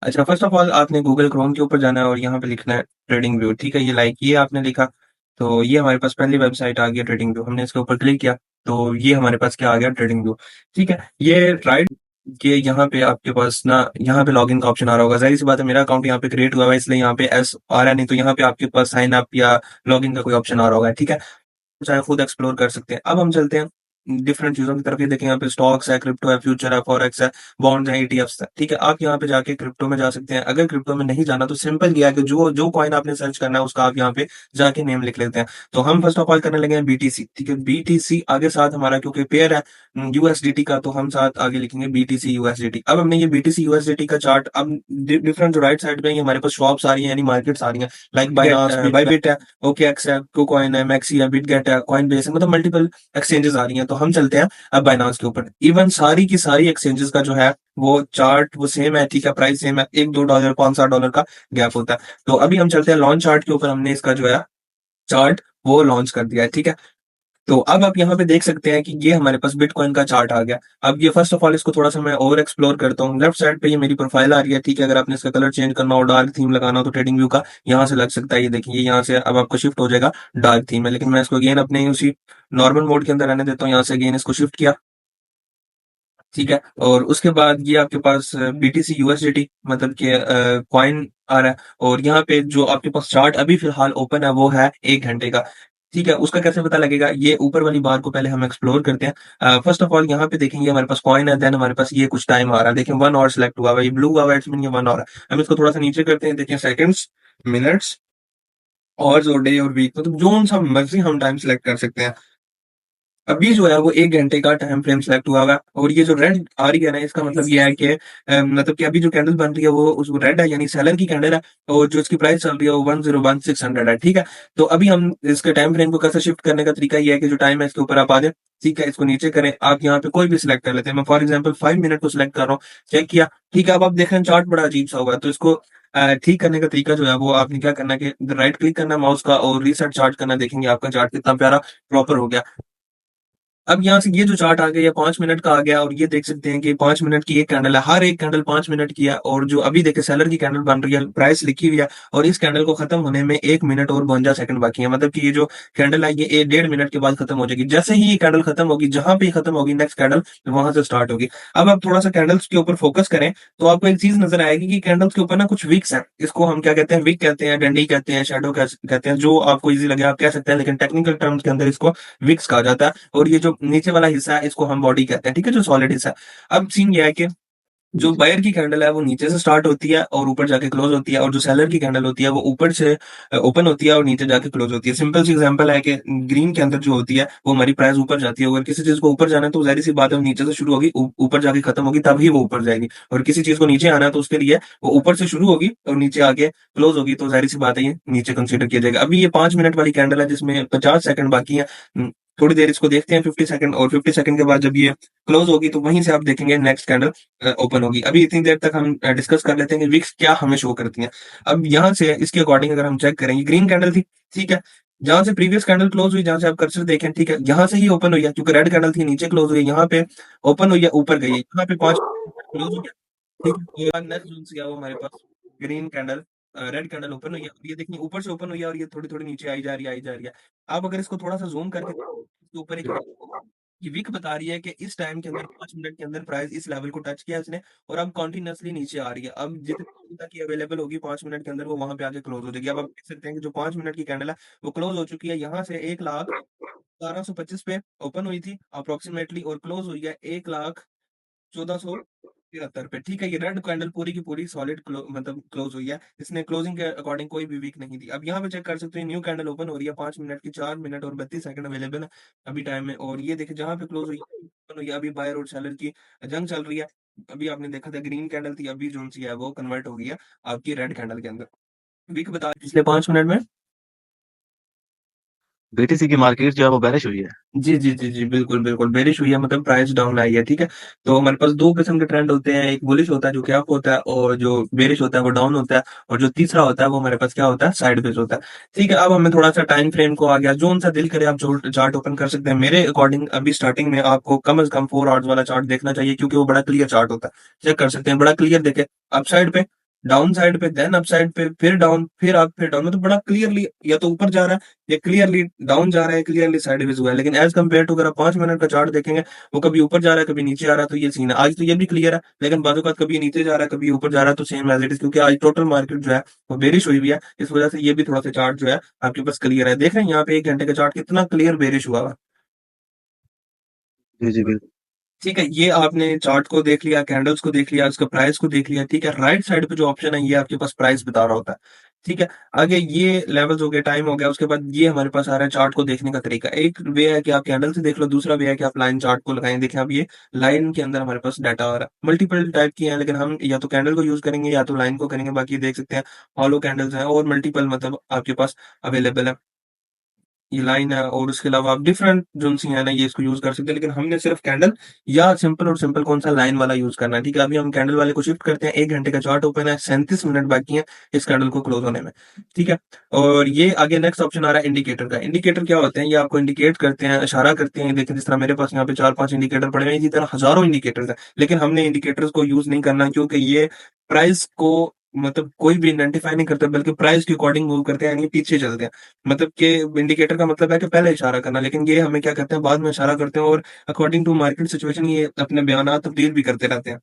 अच्छा, first of all आपने Google Chrome के ऊपर जाना है और यहाँ पे लिखना है ट्रेडिंग व्यू, ठीक है? ये आपने लिखा, तो ये हमारे पास पहली वेबसाइट आ गई ट्रेडिंग व्यू। हमने इसके ऊपर क्लिक किया, तो ये हमारे पास क्या आ गया? ट्रेडिंग व्यू, ठीक है? ये राइट कि यहाँ पे आपके पास ना, यहाँ पे लॉगिन का ऑप्शन आ रहा होगा। ज़ाहिर सी बात है, मेरा अकाउंट यहाँ पे क्रिएट हुआ है इसलिए यहाँ पे एस आ रहा है, नहीं तो यहाँ पे आपके पास साइन अप या लॉगिन का कोई ऑप्शन आ रहा होगा, ठीक है? चाहे खुद एक्सप्लोर कर सकते हैं। अब हम चलते हैं डिफरेंट चीज़ों की तरफ। ये देखें, यहाँ पे स्टॉक्स है, क्रिप्टो है, फ्यूचर है, फॉरेक्स है, बॉन्ड्स हैं, ईटीएफ्स है, ठीक है? आप यहाँ पे जाके क्रिप्टो में जा सकते हैं। अगर क्रिप्टो में नहीं जाना तो सिंपल किया है कि जो जो कॉइन आपने सर्च करना है उसका आप यहाँ पे जाके नेम लिख लेते हैं। तो हम फर्स्ट ऑफ ऑल करने लगे हैं बीटीसी, ठीक है? बीटीसी आगे साथ हमारा क्योंकि पेयर है यूएसडीटी का, तो हम साथ आगे लिखेंगे बीटीसी यूएसडीटी। अब हमने ये बीटीसी यूएसडीटी का चार्ट, अब डिफरेंट जो राइट साइड पे ये हमारे पास शॉप्स आ रही है, यानी मार्केट्स आ रही है, लाइक बाइनांस, बाइबिट है, ओकेएक्स है, कुकॉइन है, मैक्सी है, बिटगेट है, कॉइनबेस है, मतलब मल्टीपल एक्सचेंजेस आ रही हैं। तो हम चलते हैं अब बाइनांस के ऊपर। इवन सारी की सारी एक्सचेंजेस का जो है वो चार्ट वो सेम है, ठीक है? प्राइस सेम है, $1-2 $5-7 का गैप होता है। तो अभी हम चलते हैं लॉन्च चार्ट के ऊपर। हमने इसका जो है चार्ट वो लॉन्च कर दिया है, ठीक है? तो अब आप यहाँ पे देख सकते हैं कि ये हमारे पास बिटकॉइन का चार्ट आ गया। अब ये फर्स्ट ऑफ ऑल इसको थोड़ा सा मैं और एक्सप्लोर करता हूँ। लेफ्ट साइड पे ये मेरी प्रोफाइल आ रही है, ठीक है? अगर आपने इसका कलर चेंज करना हो, डार्क थीम लगाना हो, तो ट्रेडिंग व्यू का यहाँ से लग सकता है। ये देखिए, यहाँ से अब आपको शिफ्ट हो जाएगा डार्क थीम में, लेकिन मैं इसको अगेन अपने उसी नॉर्मल मोड के अंदर रहने देता हूँ। यहाँ से अगेन इसको शिफ्ट किया, ठीक है? और उसके बाद ये आपके पास बीटीसी यूएसडीटी मतलब कि कॉइन आ रहा है। और यहाँ पे जो आपके पास चार्ट अभी फिलहाल ओपन है वो है 1 घंटे का, ठीक है? उसका कैसे पता लगेगा? ये ऊपर वाली बार को पहले हम एक्सप्लोर करते हैं। फर्स्ट ऑफ ऑल यहाँ पे देखेंगे हमारे पास कॉइन है, देन हमारे पास ये कुछ टाइम आ रहा है। देखें 1 आवर सिलेक्ट हुआ हुआ है, ये ब्लू हुआ हुआ है, इट्स मीन ये 1 आवर है। हम इसको थोड़ा सा नीचे करते हैं, देखें सेकंड्स, मिनट्स, आवर्स और डे और वीक, मतलब जो सा मर्जी हम टाइम सिलेक्ट कर सकते हैं। अभी जो है वो 1 घंटे का टाइम फ्रेम सेलेक्ट हुआ हुआ है। और ये जो रेड आ रही है ना, इसका मतलब ये है कि मतलब कि अभी जो कैंडल बन रही है वो उस रेड है, यानी सेलर की कैंडल है। और जो इसकी प्राइस चल रही है वो 101,600 है, ठीक है? तो अभी हम इसके टाइम फ्रेम को कैसे शिफ्ट करने का तरीका ये है कि जो टाइम है इसके ऊपर आप आ जाए, ठीक है? इसको नीचे करें, आप यहाँ पे कोई भी सिलेक्ट कर लेते हैं। मैं फॉर एग्जाम्पल 5 मिनट को सिलेक्ट कर रहा हूँ, चेक किया, ठीक है? अब आप देख रहे हैं चार्ट बड़ा अजीब सा होगा, तो इसको ठीक करने का तरीका जो है वो आपने क्या करना है कि राइट क्लिक करना है माउस का और रीसेट चार्ट करना। देखेंगे आपका चार्ट कितना प्यारा प्रॉपर हो गया। अब यहाँ से ये जो चार्ट आ गया, ये 5 मिनट का आ गया, और ये देख सकते हैं कि 5 मिनट की एक कैंडल है, हर एक कैंडल 5 मिनट की है। और जो अभी देखे सेलर की कैंडल बन रही है, प्राइस लिखी हुई है, और इस कैंडल को खत्म होने में 1 मिनट और 52 सेकंड बाकी है। मतलब कि ये जो कैंडल है ये 1.5 मिनट के बाद खत्म हो जाएगी। जैसे ही ये कैंडल खत्म होगी, जहां पे ये खत्म होगी नेक्स्ट कैंडल वहां से स्टार्ट होगी। अब आप थोड़ा सा कैंडल्स के ऊपर फोकस करें तो आपको एक चीज नजर आएगी कि कैंडल्स के ऊपर ना कुछ विक्स है। इसको हम क्या कहते हैं? विक कहते हैं, डंडी कहते हैं, शेडो कहते हैं, जो आपको इजी लगे आप कह सकते हैं, लेकिन टेक्निकल टर्म्स के अंदर इसको विक्स कहा जाता है। और ये जो नीचे वाला हिस्सा है इसको हम बॉडी कहते हैं, ठीक है? जो सॉलिड हिस्सा है। अब सीन ये है कि जो बायर की कैंडल है वो नीचे से स्टार्ट होती है और ऊपर जाके क्लोज होती है, और जो सेलर की कैंडल होती है वो ऊपर से ओपन होती है और नीचे जाके क्लोज होती है। सिंपल सी एग्जांपल है कि ग्रीन के अंदर जो होती है वो हमारी प्राइस ऊपर जाती है। अगर किसी चीज को ऊपर जाना है तो जाहिर सी बात है वो नीचे से शुरू होगी, ऊपर जाके खत्म होगी, तभी वो ऊपर जाएगी। और किसी चीज को नीचे आना है तो उसके लिए वो ऊपर से शुरू होगी और नीचे आके क्लोज होगी, तो जाहिर सी बात है ये नीचे कंसीडर किया जाएगा। अभी ये 5 मिनट वाली कैंडल है जिसमें 50 सेकंड बाकी है। थोड़ी देर इसको देखते हैं, 50 सेकंड, और 50 सेकंड के बाद जब ये क्लोज होगी तो वहीं से आप देखेंगे नेक्स्ट कैंडल ओपन होगी। अभी इतनी देर तक हम डिस्कस कर लेते हैं कि विक्स क्या हमें शो करती हैं। अब यहाँ से इसके अकॉर्डिंग अगर हम चेक करेंगे, ग्रीन कैंडल थी, ठीक है? जहां से प्रीवियस कैंडल क्लोज हुई, जहां से आप कर्सर देखें, ठीक है, यहाँ से ही ओपन हुई है, क्योंकि रेड कैंडल थी नीचे क्लोज हुई, यहाँ पे ओपन हुई है ऊपर गई है, यहाँ पे 5 क्लोज हो गया, ठीक है? और नेक्स्ट जोन से क्या हुआ हमारे पास? Green candle, red candle open हुई है, और ये देखिए ऊपर से ओपन हुई है और ये थोड़ी थोड़ी नीचे आई जा रही है, आई जा रही है। आप अगर इसको थोड़ा सा जूम करके इसके ऊपर एक ये विक बता रही है कि इस टाइम के अंदर 5 मिनट के अंदर प्राइस इस लेवल को टच किया इसने, और अब कंटिन्यूअसली नीचे आ रही है। अब जितनी तक ये अवेलेबल होगी 5 मिनट के अंदर वो वहां पे आके क्लोज हो जाएगी। अब आप देख सकते हैं कि जो 5 मिनट की कैंडल है वो क्लोज हो चुकी है। यहाँ से 1,17,25 पे ओपन हुई थी अप्रोक्सीमेटली, और क्लोज हुई है 1,14,73 पे, ठीक है? ये रेड कैंडल पूरी की पूरी सॉलिड मतलब क्लोज हुई है, इसने क्लोजिंग के अकॉर्डिंग कोई भी वीक नहीं दी। अब यहाँ पे चेक कर सकते हैं, न्यू कैंडल ओपन हो रही है 5 मिनट की, 4 मिनट और 32 सेकंड अवेलेबल है अभी टाइम में। और ये देखिए जहां पे क्लोज हुई है ओपन हुई है, अभी बायर और सेलर की जंग चल रही है। अभी आपने देखा था ग्रीन कैंडल थी, अभी जो सी है वो कन्वर्ट हो गई है आपकी रेड कैंडल के अंदर। वीक बता पिछले 5 मिनट में। बीटीसी की मार्केट जो है वो बेरिश हुई है। जी, जी, जी, जी। बिल्कुल, बिल्कुल। बेरिश हुई है, मतलब प्राइस डाउन आई है, ठीक है? तो हमारे पास 2 किस्म के ट्रेंड होते हैं, एक बुलिश होता है जो कि अप होता है, और जो बेरिश होता है वो डाउन होता है, और जो तीसरा होता है वो हमारे पास क्या होता है? साइडवेज़ होता है, ठीक है? अब हमें थोड़ा-सा टाइम फ्रेम को आ गया, जोन-सा दिल करे आप जो चार्ट ओपन कर सकते हैं। मेरे अकॉर्डिंग अभी स्टार्टिंग में आपको कम से कम 4 आवर्स वाला चार्ट देखना चाहिए, क्योंकि वो बड़ा क्लियर चार्ट होता है। चेक कर सकते हैं, बड़ा क्लियर देखें, अप साइड पे डाउन साइड पे, देन अप साइड पे, फिर डाउन, फिर अप, फिर डाउन, मतलब बड़ा क्लियरली या तो ऊपर जा रहा है, या क्लियरली डाउन जा रहा है, क्लियरली साइडवेज हुआ है। लेकिन एज कम्पेयर टू अगर आप 5 मिनट का चार्ट देखेंगे, वो कभी ऊपर जा रहा है, कभी नीचे आ रहा है, तो ये सीन है। आज तो ये भी क्लियर है, लेकिन बाजू का कभी नीचे जा रहा है, कभी ऊपर जा रहा है, तो सेम एज इट इज, क्योंकि आज टोटल मार्केट जो है वो बेरिश हुई हुई है। इस वजह से ये भी थोड़ा सा चार्ट जो है आपके पास क्लियर है। देख रहे हैं यहाँ पे 1 घंटे का चार्ट कितना क्लियर बेरिश हुआ हुआ है। जी, जी, बिल्कुल। ठीक है, ये आपने चार्ट को देख लिया, कैंडल्स को देख लिया, उसका प्राइस को देख लिया। ठीक है, राइट साइड पे जो ऑप्शन है ये आपके पास प्राइस बता रहा होता है। ठीक है, आगे ये लेवल्स हो गए, टाइम हो गया, उसके बाद ये हमारे पास आ रहा है चार्ट को देखने का तरीका। एक वे है कि आप कैंडल से देख लो, दूसरा वे है कि आप लाइन चार्ट को लगाएं। देखें, अब ये लाइन के अंदर हमारे पास डाटा आ रहा है, मल्टीपल टाइप की है, लेकिन हम या तो कैंडल को यूज करेंगे या तो लाइन को करेंगे। बाकी देख सकते हैं हॉलो कैंडल्स हैं और मल्टीपल मतलब आपके पास अवेलेबल है। ये लाइन है और उसके अलावा आप डिफरेंट जो सी है ना ये इसको यूज कर सकते हैं, लेकिन हमने सिर्फ कैंडल या सिंपल और सिंपल कौन सा लाइन वाला यूज करना है। ठीक है, अभी हम कैंडल वाले को शिफ्ट करते हैं। 1 घंटे का चार्ट ओपन है, 37 मिनट बाकी है इस कैंडल को क्लोज होने में। ठीक है, और ये आगे नेक्स्ट ऑप्शन आ रहा है इंडिकेटर का। इंडिकेटर क्या होते हैं, ये आपको इंडिकेट करते हैं, इशारा करते हैं। देखिए, जिस तरह मेरे पास यहाँ पे 4-5 इंडिकेटर पड़े हुए हैं, इसी तरह हजारों इंडिकेटर्स हैं, लेकिन हमने इंडिकेटर्स को यूज नहीं करना, क्योंकि ये प्राइस को मतलब कोई भी आइडेंटिफाई नहीं करता, बल्कि प्राइस के अकॉर्डिंग मूव करते हैं, यानी पीछे चलते हैं। मतलब कि इंडिकेटर का मतलब है कि पहले इशारा करना, लेकिन ये हमें क्या करते हैं, बाद में इशारा करते हैं, और अकॉर्डिंग टू मार्केट सिचुएशन ये अपने बयानात तब्दील भी करते रहते हैं।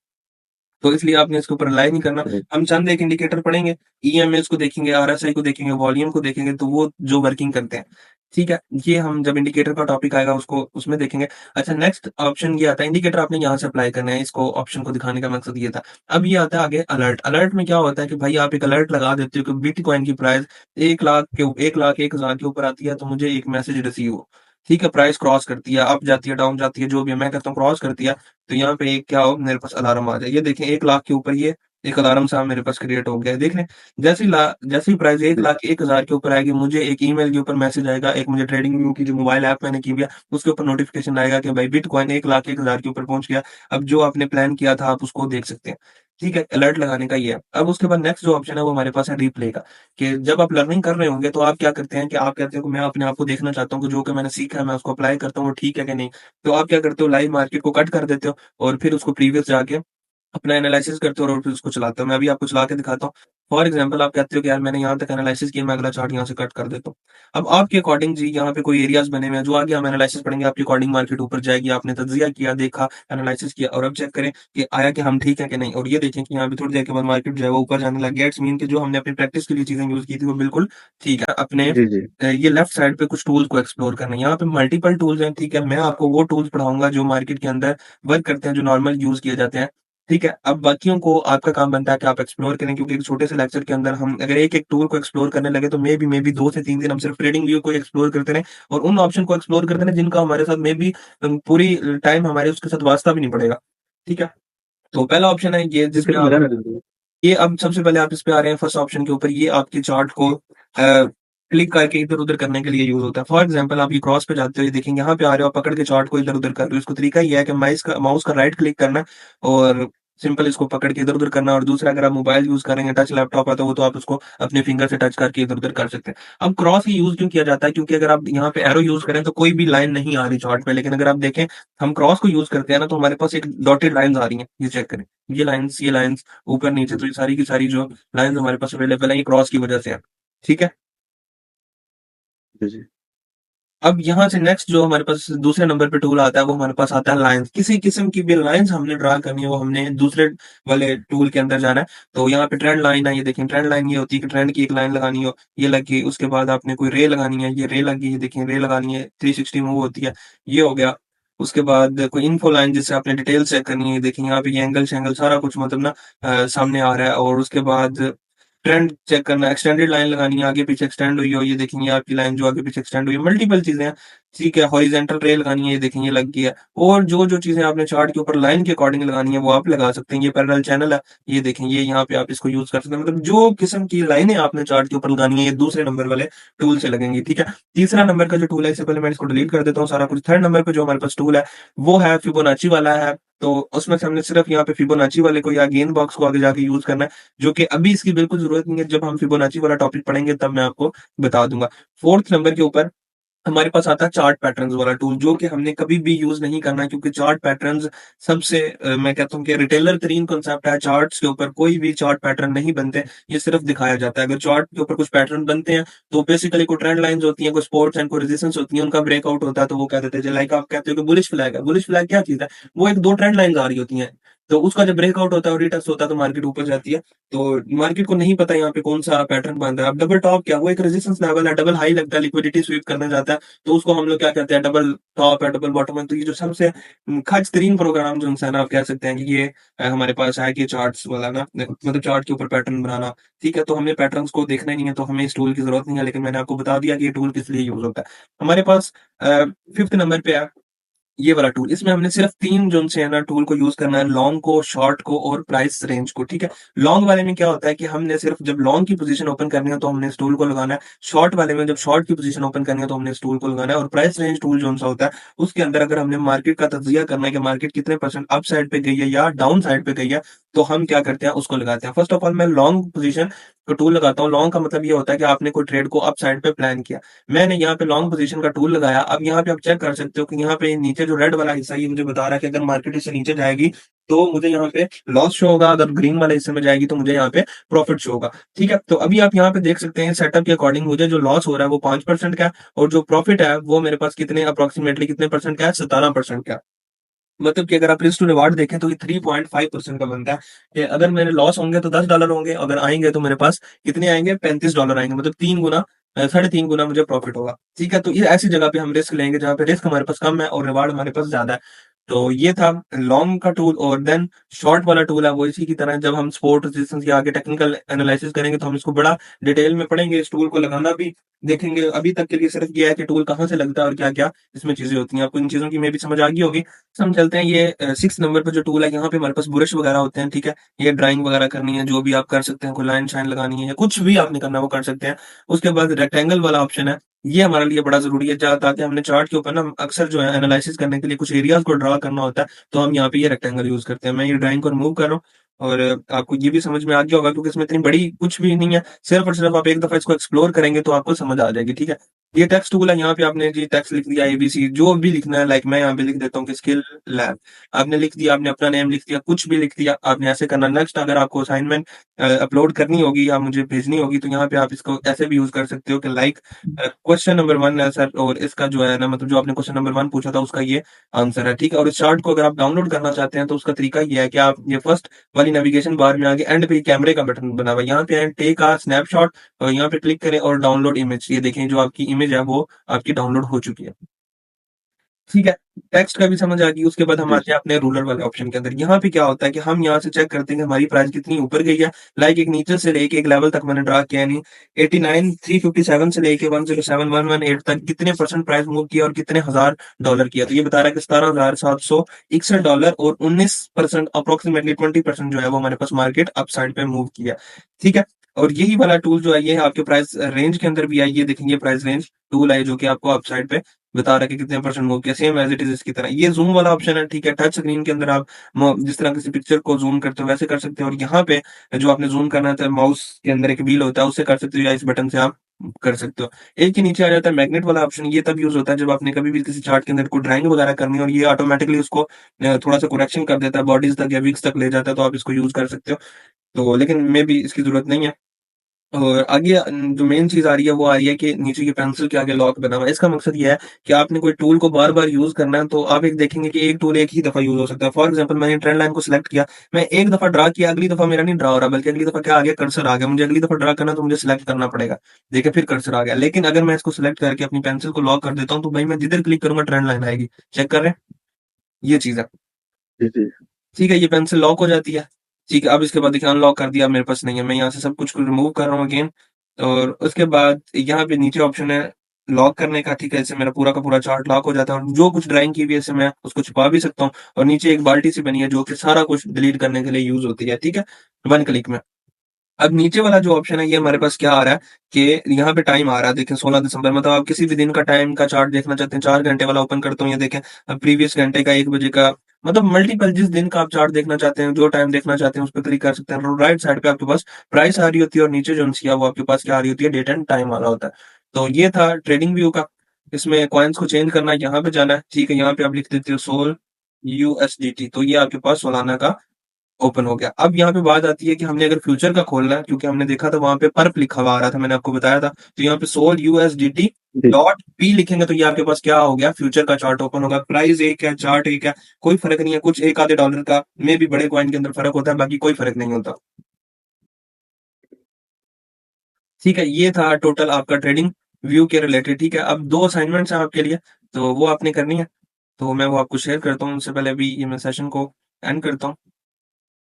तो इसलिए आपने इसके ऊपर रिलाई नहीं करना। जी, हम चंद एक इंडिकेटर पढ़ेंगे, ईएमएस को देखेंगे, आरएसआई को देखेंगे, वॉल्यूम को देखेंगे, तो वो जो वर्किंग करते हैं। ठीक है, ये हम जब इंडिकेटर का टॉपिक आएगा उसको उसमें देखेंगे। अच्छा, नेक्स्ट ऑप्शन ये आता है, इंडिकेटर आपने यहाँ से अप्लाई करना है, इसको ऑप्शन को दिखाने का मकसद ये था। अब ये आता है आगे अलर्ट। अलर्ट में क्या होता है कि भाई आप एक अलर्ट लगा देते हो कि बिटकॉइन की प्राइस 1 लाख 1 हजार के ऊपर आती है, तो मुझे एक मैसेज रिसीव हो। ठीक है, प्राइस क्रॉस करती है, अप जाती है, डाउन जाती है, जो भी है, मैं कहता हूँ क्रॉस करती है, तो यहाँ पे एक क्या हो, मेरे पास अलार्म आ जाए। ये देखें, 1 लाख के ऊपर ये एक अलार्म सा मेरे पास क्रिएट हो गया है। देख लें, जैसे ही प्राइस एक जी, लाख एक हजार के ऊपर आएगी, मुझे एक ईमेल के ऊपर मैसेज आएगा, एक मुझे ट्रेडिंग व्यू की जो मोबाइल ऐप मैंने की हुई है उसके ऊपर नोटिफिकेशन आएगा कि भाई बिटकॉइन 1 लाख 1 हजार के ऊपर पहुंच गया। अब जो आपने प्लान किया था आप उसको देख सकते हैं। ठीक है, अलर्ट लगाने का ये है। अब उसके बाद नेक्स्ट जो ऑप्शन है वो हमारे पास है रिप्ले का, कि जब आप लर्निंग कर रहे होंगे तो आप क्या करते हैं कि आप कहते हो कि मैं अपने आप को देखना चाहता हूँ कि जो कि मैंने सीखा है मैं उसको अप्लाई करता हूँ, वो ठीक है कि नहीं। तो आप क्या करते हो, लाइव मार्केट को कट कर देते हो और फिर उसको प्रीवियस जाके अपना एनालिसिस करते हो और फिर उसको चलाते हो। मैं अभी आपको चला के दिखाता हूँ। फॉर एग्जांपल आप कहते हो कि यार मैंने यहाँ तक एनालिसिस किया, मैं अगला चार्ट यहाँ से कट कर देता हूँ। अब आपके अकॉर्डिंग जी यहाँ पे कोई एरियाज बने हुए हैं जो आगे हम एनालिसिस पढ़ेंगे, आपके अकॉर्डिंग मार्केट ऊपर जाएगी, आपने तज्जिया किया, देखा, एनालिसिस किया, और अब चेक करें कि आया कि हम ठीक है कि नहीं। और ये देखें कि यहाँ पे थोड़ी देर के बाद मार्केट जो है वो ऊपर जाने लग गया। इट्स मीन कि जो हमने अपनी प्रैक्टिस के लिए चीजें यूज की थी वो बिल्कुल ठीक है। अपने जी, जी, ये लेफ्ट साइड पे कुछ टूल्स को एक्सप्लोर करना है। यहाँ पे मल्टीपल टूल्स हैं। ठीक है, मैं आपको वो टूल्स पढ़ाऊंगा जो मार्केट के अंदर वर्क करते हैं, जो नॉर्मल यूज किए जाते हैं। ठीक है, अब बाकियों को आपका काम बनता है कि आप एक्सप्लोर करें, क्योंकि एक छोटे से लेक्चर के अंदर हम अगर एक-एक टूल को एक्सप्लोर करने लगे तो मे बी 2 से 3 दिन हम सिर्फ ट्रेडिंग व्यू को ही एक्सप्लोर करते रहें, और उन ऑप्शन को एक्सप्लोर करते रहें जिनका हमारे साथ मे बी पूरी टाइम हमारे उसके साथ वास्ता भी नहीं पड़ेगा। ठीक है? तो पहला ऑप्शन है ये जी, जिसमें फिर आप मजा ना बिल्कुल। ये अब सबसे पहले आप इस पे आ रहे हैं फर्स्ट ऑप्शन के ऊपर, ये आपके चार्ट को क्लिक करके इधर-उधर करने के लिए यूज़ होता है। फॉर एग्जांपल आप ये क्रॉस पे जाते हो, ये देखेंगे यहाँ पे आ रहे हो, आप पकड़ के चार्ट को इधर-उधर कर रहे हो। इसको तरीका ये है कि माउस का राइट क्लिक करना है और सिंपल इसको पकड़ के इधर-उधर करना, और दूसरा अगर आप मोबाइल यूज़ करेंगे, टच लैपटॉप है तो वो तो आप उसको अपने फिंगर से टच करके इधर-उधर कर सकते हैं। अब क्रॉस ही यूज़ क्यों किया जाता है? क्योंकि अगर आप यहाँ पे एरो यूज़ करें तो कोई भी लाइन नहीं आ रही चार्ट पे, लेकिन अगर आप देखें हम क्रॉस को यूज़ करते हैं ना तो हमारे पास एक डॉटेड लाइन्स आ रही हैं। ये चेक करें। ये लाइन्स ऊपर नीचे, तो ये सारी की सारी जो लाइन्स हमारे पास अवेलेबल है ये क्रॉस की वजह से है। ठीक है? जी, जी, अब यहाँ से नेक्स्ट जो हमारे पास दूसरे नंबर पे टूल आता है वो हमारे पास आता है लाइन्स। किसी किस्म की भी लाइन्स हमने ड्रा करनी है वो हमने दूसरे वाले टूल के अंदर जाना है। तो यहाँ पे ट्रेंड लाइन है, ये देखें ट्रेंड लाइन ये होती है कि ट्रेंड की एक लाइन लगानी हो, ये लग गई। उसके बाद आपने कोई रे लगानी है, ये रे लग गई, ये देखें रे लगानी है, 360 मूव होती है, ये हो गया। उसके बाद कोई इन्फो लाइन जिससे आपने डिटेल चेक करनी है, देखें यहाँ पे ये एंगल शेंगल सारा कुछ मतलब ना सामने आ रहा है। और उसके बाद ट्रेंड चेक करना है, एक्सटेंडेड लाइन लगानी है, आगे पीछे एक्सटेंड हुई हो, ये देखेंगे आपकी लाइन जो आगे पीछे एक्सटेंड हुई है, मल्टीपल चीजें हैं। ठीक है, हॉरिजेंटल रे लगानी है, ये देखें ये लग गई है। और जो जो चीजें आपने चार्ट के ऊपर लाइन के अकॉर्डिंग लगानी है वो आप लगा सकते हैं। ये पैरेलल चैनल है, ये देखें ये यहाँ पे आप इसको यूज कर सकते हैं। मतलब जो किस्म की लाइनें आपने चार्ट के ऊपर लगानी है ये दूसरे नंबर वाले टूल से लगेंगी। ठीक है, तीसरा नंबर का जो टूल है, इससे पहले मैं इसको डिलीट कर देता हूँ सारा कुछ। थर्ड नंबर पे जो हमारे पास टूल है वो है फिबोनाची वाला है। तो उसमें से हमने सिर्फ यहाँ पे फिबोनाची वाले को या गेन बॉक्स को आगे जाके यूज करना है, जो कि अभी इसकी बिल्कुल ज़रूरत नहीं है। जब हम फिबोनाची वाला टॉपिक पढ़ेंगे तब मैं आपको बता दूँगा। 4th नंबर के ऊपर हमारे पास आता है चार्ट पैटर्न्स वाला टूल, जो कि हमने कभी भी यूज़ नहीं करना है, क्योंकि चार्ट पैटर्न्स सबसे मैं कहता हूँ कि रिटेलर तरीन कॉन्सेप्ट है। चार्ट्स के ऊपर कोई भी चार्ट पैटर्न नहीं बनते, ये सिर्फ दिखाया जाता है। अगर चार्ट के ऊपर कुछ पैटर्न बनते हैं, तो बेसिकली कोई ट्रेंड लाइन्स होती हैं, कोई सपोर्ट्स एंड कोई रेजिस्टेंस होती हैं, उनका ब्रेकआउट होता है, तो वो कह देते हैं, लाइक आप कहते हो कि बुलिश फ्लैग है। बुलिश फ्लैग क्या चीज़ है? वो 1-2 ट्रेंड लाइन्स आ रही होती हैं, तो उसका जब ब्रेकआउट होता है और रिटेस्ट होता है, तो मार्केट ऊपर जाती है। तो मार्केट को नहीं पता यहाँ पे कौन-सा पैटर्न बन रहा है। अब डबल टॉप क्या? वो एक रेजिस्टेंस लेवल है, डबल हाई लगता है, लिक्विडिटी स्वीप करने जाता है, तो उसको हम लोग क्या कहते हैं, डबल टॉप है, डबल बॉटम है। तो ये जो सबसे खच तरीन प्रोग्राम जो है ना, आप कह सकते हैं कि ये हमारे पास है कि चार्ट्स वाला ना, मतलब चार्ट के ऊपर पैटर्न बनाना। ठीक है, तो हमें पैटर्न्स को देखना ही नहीं है, तो हमें इस टूल की जरूरत नहीं है, लेकिन मैंने आपको बता दिया कि ये टूल किस लिए यूज होता है। हमारे पास फिफ्थ नंबर पे है ये वाला टूल। इसमें हमने सिर्फ 3 जो है ना टूल को यूज़ करना है, लॉन्ग को, शॉर्ट को और प्राइस रेंज को, ठीक है? लॉन्ग वाले में क्या होता है कि हमने सिर्फ जब लॉन्ग की पोज़ीशन ओपन करनी है, तो हमने इस टूल को लगाना है। शॉर्ट वाले में जब शॉर्ट की पोज़ीशन ओपन करनी है, तो हमने इस टूल को लगाना है। और प्राइस रेंज टूल जो-सा होता है, उसके अंदर अगर हमने मार्केट का तज्ज़िया करना है कि मार्केट कितने परसेंट अप साइड पे गई है या डाउन साइड पे गई है, तो हम क्या करते हैं, उसको लगाते हैं। फर्स्ट ऑफ ऑल मैं लॉन्ग पोज़ीशन का टूल लगाता हूँ। लॉन्ग का मतलब ये होता है कि आपने कोई ट्रेड को अप साइड पे प्लान किया। मैंने यहाँ पे लॉन्ग पोजीशन का टूल लगाया। अब यहाँ पे आप चेक कर सकते हो कि यहाँ पे नीचे जो रेड वाला हिस्सा है, ये मुझे बता रहा है कि अगर मार्केट इससे नीचे जाएगी, तो मुझे यहाँ पे लॉस शो होगा, अगर ग्रीन वाले हिस्से में जाएगी, तो मुझे यहाँ पे प्रॉफिट शो होगा। ठीक है? तो अभी आप यहाँ पे देख सकते हैं सेटअप के अकॉर्डिंग मुझे जो लॉस हो रहा है वो 5% का है, और जो प्रॉफिट है वो मेरे पास कितने अप्रॉक्सिमेटली कितने परसेंट का है? 17% का। मतलब कि अगर आप रिस्क टू रिवार्ड देखें, तो ये 3.5% का बनता है कि अगर मेरे लॉस होंगे तो $10 होंगे, अगर आएँगे तो मेरे पास कितने आएँगे? $35 आएँगे, मतलब 3 गुना, साढ़े 3 गुना मुझे प्रॉफिट होगा। ठीक है? तो ये ऐसी जगह पे हम रिस्क लेंगे जहाँ पे रिस्क हमारे पास कम है और रिवार्ड हमारे पास ज़्यादा है। तो ये था लॉन्ग का टूल। और देन शॉर्ट वाला टूल है, वो इसी की तरह है। जब हम सपोर्ट रेजिस्टेंस के आगे टेक्निकल एनालिसिस करेंगे, तो हम इसको बड़ा डिटेल में पढ़ेंगे, इस टूल को लगाना भी देखेंगे। अभी तक के लिए सिर्फ ये है कि टूल कहाँ से लगता है और क्या-क्या इसमें चीज़ें होती हैं। आपको इन चीज़ों की मेबी समझ आ गई होगी। हम चलते हैं ये 6 नंबर पे जो टूल है, यहाँ पे हमारे पास ब्रश वगैरह होते हैं, ठीक है? ये ड्राइंग वगैरह करनी है, जो भी आप कर सकते हैं, कोई लाइन शाइन लगानी है या कुछ भी आपने करना है वो कर सकते हैं। उसके बाद रेक्टेंगल वाला ऑप्शन है, ये हमारे लिए बड़ा ज़रूरी है, जहाँ ताकि हमने चार्ट के ऊपर ना अक्सर जो है एनालिसिस करने के लिए कुछ एरियाज़ को ड्रा करना होता है, तो हम यहाँ पे ये रेक्टेंगल यूज़ करते हैं। मैं ये ड्राइंग को रिमूव कर रहा हूँ, और आपको ये भी समझ में आ गया होगा, क्योंकि इसमें इतनी बड़ी कुछ भी नहीं है, सिर्फ़ और सिर्फ़ आप एक दफ़ा इसको एक्सप्लोर करेंगे तो आपको समझ आ जाएगी, ठीक है? ये टेक्स्ट टूल है, यहाँ पे आपने जी टेक्स्ट लिख दिया एबीसी, जो भी लिखना है, लाइक मैं यहाँ पे लिख देता हूँ कि स्किल लैब। आपने लिख दिया, आपने अपना नेम लिख दिया, कुछ भी लिख दिया, आपने ऐसे करना। नेक्स्ट अगर आपको असाइनमेंट अपलोड करनी होगी या मुझे भेजनी होगी, तो यहाँ पे आप इसको ऐसे भी यूज़ कर सकते हो कि लाइक क्वेश्चन नंबर 1 है सर, और इसका जो है ना, मतलब जो आपने क्वेश्चन नंबर 1 पूछा था उसका ये आंसर है, ठीक है? और इस चार्ट को अगर आप डाउनलोड करना चाहते हैं, तो उसका तरीका ये है कि आप ये फर्स्ट वाली नेविगेशन बार में आगे एंड पे कैमरे का बटन बना हुआ है, यहाँ पे है टेक अ स्नैपशॉट, और यहाँ पे क्लिक करें और डाउनलोड इमेज। ये देखें, जो आपकी इमेज है वो आपकी डाउनलोड हो चुकी है। ठीक है, टेक्स्ट का भी समझ आ गई। उसके बाद हम जी, आते जी। हैं अपने रूलर वाले ऑप्शन के अंदर। यहाँ पे क्या होता है कि हम यहाँ से चेक करते हैं कि हमारी प्राइस कितनी ऊपर गई है। लाइक एक नीचे से लेके एक लेवल तक मैंने ड्रा किया, यानी 89,357 से लेके 107,118 तक कितने परसेंट प्राइस मूव किया और कितने हजार डॉलर किया। तो ये बता रहा है कि $17,761 और 19% अप्रोक्सीमेटली 20% जो है वो हमारे पास मार्केट अप साइड पे मूव किया। ठीक है? और यही वाला टूल जो है, ये आपके प्राइस रेंज के अंदर भी है। ये देखेंगे प्राइस रेंज टूल है, जो कि आपको अप साइड पे बता रहा है कि कितने परसेंट मूव किया, सेम एज़ इट इज़ इसकी तरह। ये ज़ूम वाला ऑप्शन है, ठीक है? टच स्क्रीन के अंदर आप जिस तरह किसी पिक्चर को ज़ूम करते हो वैसे कर सकते हो, और यहाँ पे जो आपने ज़ूम करना है, माउस के अंदर एक व्हील होता है, उससे कर सकते हो, या इस बटन से आप कर सकते हो। एक के नीचे आ जाता है मैग्नेट वाला ऑप्शन। ये तब यूज़ होता है जब आपने कभी भी किसी चार्ट के अंदर कोई ड्राइंग वगैरह करनी हो, और ये ऑटोमैटिकली उसको थोड़ा-सा करेक्शन कर देता है, बॉडीज़ तक या विग्स तक ले जाता है, तो आप इसको यूज़ कर सकते हो। तो लेकिन मेबी इसकी ज़रूरत नहीं है। और आगे जो मेन चीज़ आ रही है, वो आ रही है कि नीचे ये पेंसिल के आगे लॉक बना हुआ है। इसका मकसद ये है कि आपने कोई टूल को बार-बार यूज़ करना है, तो आप एक देखेंगे कि एक टूल एक ही दफ़ा यूज़ हो सकता है। फॉर एग्ज़ाम्पल मैंने ट्रेंड लाइन को सिलेक्ट किया, मैं एक दफ़ा ड्रा किया, अगली दफ़ा मेरा नहीं ड्रा हो रहा, बल्कि अगली दफ़ा क्या आ गया, कर्सर आ गया। मुझे अगली दफ़ा ड्रा करना है, तो मुझे सिलेक्ट करना पड़ेगा। देखिए, फिर कर्सर आ गया। लेकिन अगर मैं इसको सिलेक्ट करके अपनी पेंसिल को लॉक कर देता हूँ, तो भाई मैं जिधर क्लिक करूँगा ट्रेंड लाइन आएगी। चेक कर रहे हैं? ये चीज़ है। जी, जी। ठीक है, ये पेंसिल लॉक हो जाती है। ठीक है, अब इसके बाद देखिए अनलॉक कर दिया, अब मेरे पास नहीं है। मैं यहाँ से सब कुछ को रिमूव कर रहा हूँ अगेन, और उसके बाद यहाँ पे नीचे ऑप्शन है लॉक करने का, ठीक है? इससे मेरा पूरा का पूरा चार्ट लॉक हो जाता है, और जो कुछ ड्राइंग की हुई है, इससे मैं उसको छुपा भी सकता हूँ। और नीचे एक बाल्टी सी बनी है, जो कि सारा कुछ डिलीट करने के लिए यूज़ होती है, ठीक है? 1 क्लिक में। अब नीचे वाला जो ऑप्शन है, ये हमारे पास क्या आ रहा है कि यहाँ पे टाइम आ रहा है, देखें 16 दिसंबर, मतलब आप किसी भी दिन का टाइम का चार्ट देखना चाहते हैं, 4 घंटे वाला ओपन करता हूँ, ये देखें। अब प्रीवियस घंटे का, 1 बजे का, मतलब मल्टीपल जिस दिन का आप चार्ट देखना चाहते हैं, जो टाइम देखना चाहते हैं, उस पे क्लिक कर सकते हैं। राइट साइड पे आपके पास प्राइस आ रही होती है, और नीचे जो है वो आपके पास क्या आ रही होती है, डेट एंड टाइम आ रहा होता है। तो ये था ट्रेडिंग व्यू का। इसमें कॉइन्स को चेंज करना है, यहाँ पे जाना है, ठीक है? यहाँ पे आप लिख देते हो सोल यूएसडीटी, तो ये आपके पास सोलाना का ओपन हो गया। अब यहाँ पे बात आती है कि हमने अगर फ्यूचर का खोलना है, क्योंकि हमने देखा था वहां पे पर्प लिखा हुआ आ रहा था, मैंने आपको बताया था, तो यहाँ पे सोल यूएसडीटी जी डॉट पी लिखेंगे तो ये आपके पास क्या हो गया, फ्यूचर का चार्ट ओपन होगा। प्राइस एक है, चार्ट एक है, कोई फर्क नहीं है, कुछ एक आधे डॉलर का में भी बड़े कॉइन के अंदर फर्क होता है, बाकी कोई फर्क नहीं होता। ठीक है, ये था टोटल आपका ट्रेडिंग व्यू के रिलेटेड। ठीक है, अब दो असाइनमेंट्स हैं आपके लिए, तो वो आपने करनी है, तो मैं वो आपको शेयर करता हूँ। उससे पहले अभी ये मैं सेशन को एंड करता हूँ।